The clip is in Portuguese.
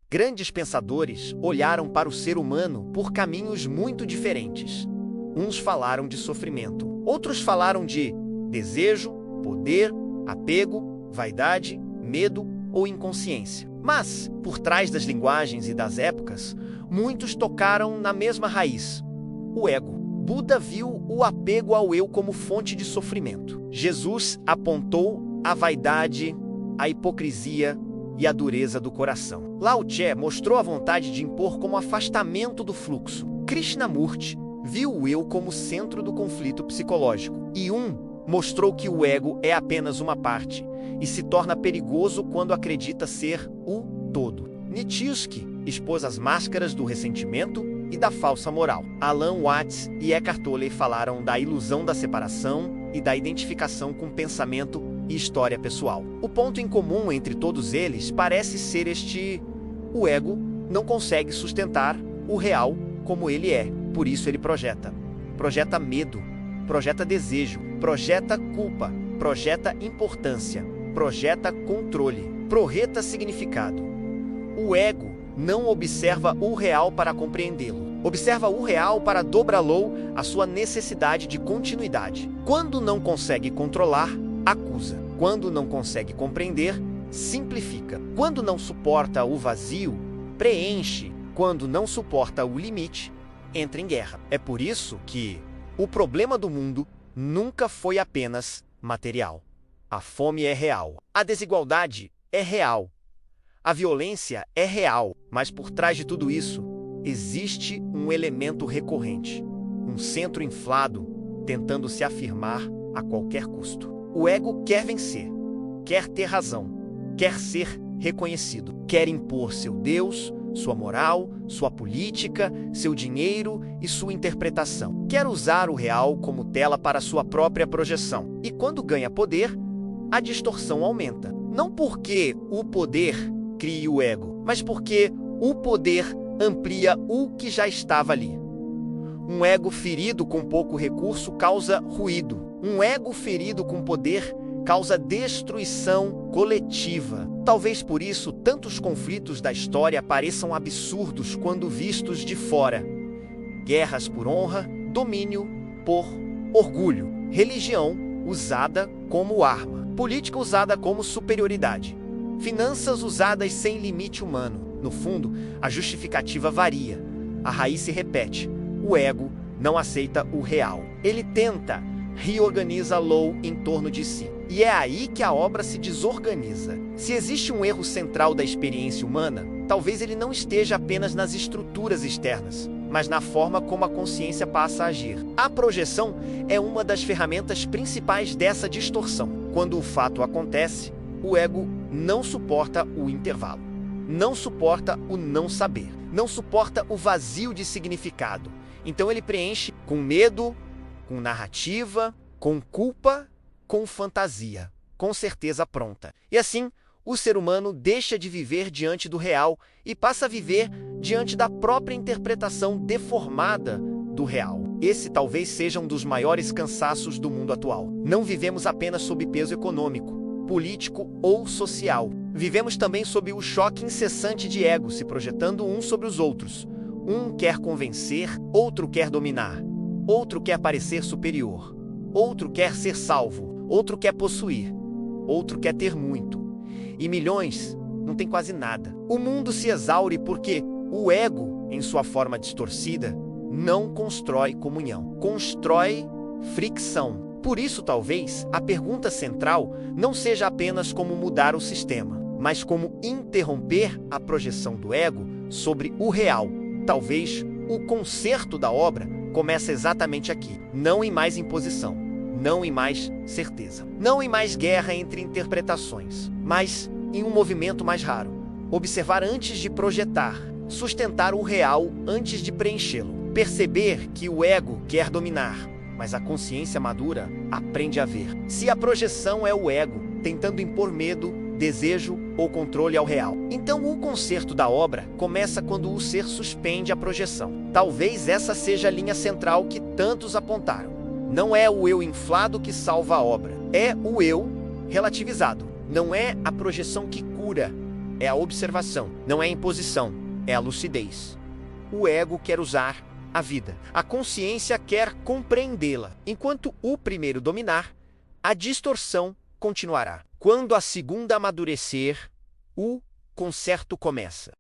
Grandes pensadores olharam para o ser humano por caminhos muito diferentes. Uns falaram de sofrimento, outros falaram de desejo, poder, apego, vaidade, medo ou inconsciência. Mas, por trás das linguagens e das épocas, muitos tocaram na mesma raiz: o ego. Buda viu o apego ao eu como fonte de sofrimento. Jesus apontou a vaidade, a hipocrisia e a dureza do coração. Lao Tse mostrou a vontade de impor como afastamento do fluxo. Krishnamurti viu o eu como centro do conflito psicológico. E mostrou que o ego é apenas uma parte e se torna perigoso quando acredita ser o todo. Nietzsche expôs as máscaras do ressentimento e da falsa moral. Alan Watts e Eckhart Tolle falaram da ilusão da separação e da identificação com pensamento e história pessoal. O ponto em comum entre todos eles parece ser o ego não consegue sustentar o real como ele é, por isso ele projeta medo, projeta desejo, projeta culpa, projeta importância, projeta controle, projeta significado. O ego não observa o real para compreendê-lo. Observa o real para dobrá-lo à sua necessidade de continuidade. Quando não consegue controlar, acusa. Quando não consegue compreender, simplifica. Quando não suporta o vazio, preenche. Quando não suporta o limite, entra em guerra. É por isso que o problema do mundo nunca foi apenas material. A fome é real. A desigualdade é real. A violência é real. Mas por trás de tudo isso, existe um elemento recorrente. Um centro inflado tentando se afirmar a qualquer custo. O ego quer vencer, quer ter razão, quer ser reconhecido, quer impor seu Deus, sua moral, sua política, seu dinheiro e sua interpretação. Quer usar o real como tela para sua própria projeção. E quando ganha poder, a distorção aumenta. Não porque o poder cria o ego, mas porque o poder amplia o que já estava ali. Um ego ferido com pouco recurso causa ruído. Um ego ferido com poder causa destruição coletiva. Talvez por isso tantos conflitos da história pareçam absurdos quando vistos de fora. Guerras por honra, domínio por orgulho, religião usada como arma, política usada como superioridade, finanças usadas sem limite humano. No fundo, a justificativa varia, a raiz se repete. O ego não aceita o real. Ele tenta, reorganiza-lo em torno de si. E é aí que a obra se desorganiza. Se existe um erro central da experiência humana, talvez ele não esteja apenas nas estruturas externas, mas na forma como a consciência passa a agir. A projeção é uma das ferramentas principais dessa distorção. Quando o fato acontece, o ego não suporta o intervalo, não suporta o não saber, não suporta o vazio de significado. Então ele preenche com medo, com narrativa, com culpa, com fantasia, com certeza pronta. E assim, o ser humano deixa de viver diante do real e passa a viver diante da própria interpretação deformada do real. Esse talvez seja um dos maiores cansaços do mundo atual. Não vivemos apenas sob peso econômico, político ou social. Vivemos também sob o choque incessante de egos se projetando uns sobre os outros. Um quer convencer, outro quer dominar. Outro quer parecer superior. Outro quer ser salvo. Outro quer possuir. Outro quer ter muito. E milhões não tem quase nada. O mundo se exaure porque o ego, em sua forma distorcida, não constrói comunhão. Constrói fricção. Por isso, talvez, a pergunta central não seja apenas como mudar o sistema, mas como interromper a projeção do ego sobre o real. Talvez o conserto da obra começa exatamente aqui. Não em mais imposição, não em mais certeza, não em mais guerra entre interpretações, mas em um movimento mais raro. Observar antes de projetar, sustentar o real antes de preenchê-lo. Perceber que o ego quer dominar, mas a consciência madura aprende a ver. Se a projeção é o ego tentando impor medo, desejo ou controle ao real, então o conserto da obra começa quando o ser suspende a projeção. Talvez essa seja a linha central que tantos apontaram. Não é o eu inflado que salva a obra, é o eu relativizado. Não é a projeção que cura, é a observação, não é a imposição, é a lucidez. O ego quer usar a vida, a consciência quer compreendê-la. Enquanto o primeiro dominar, a distorção continuará. Quando a segunda amadurecer, o conserto começa.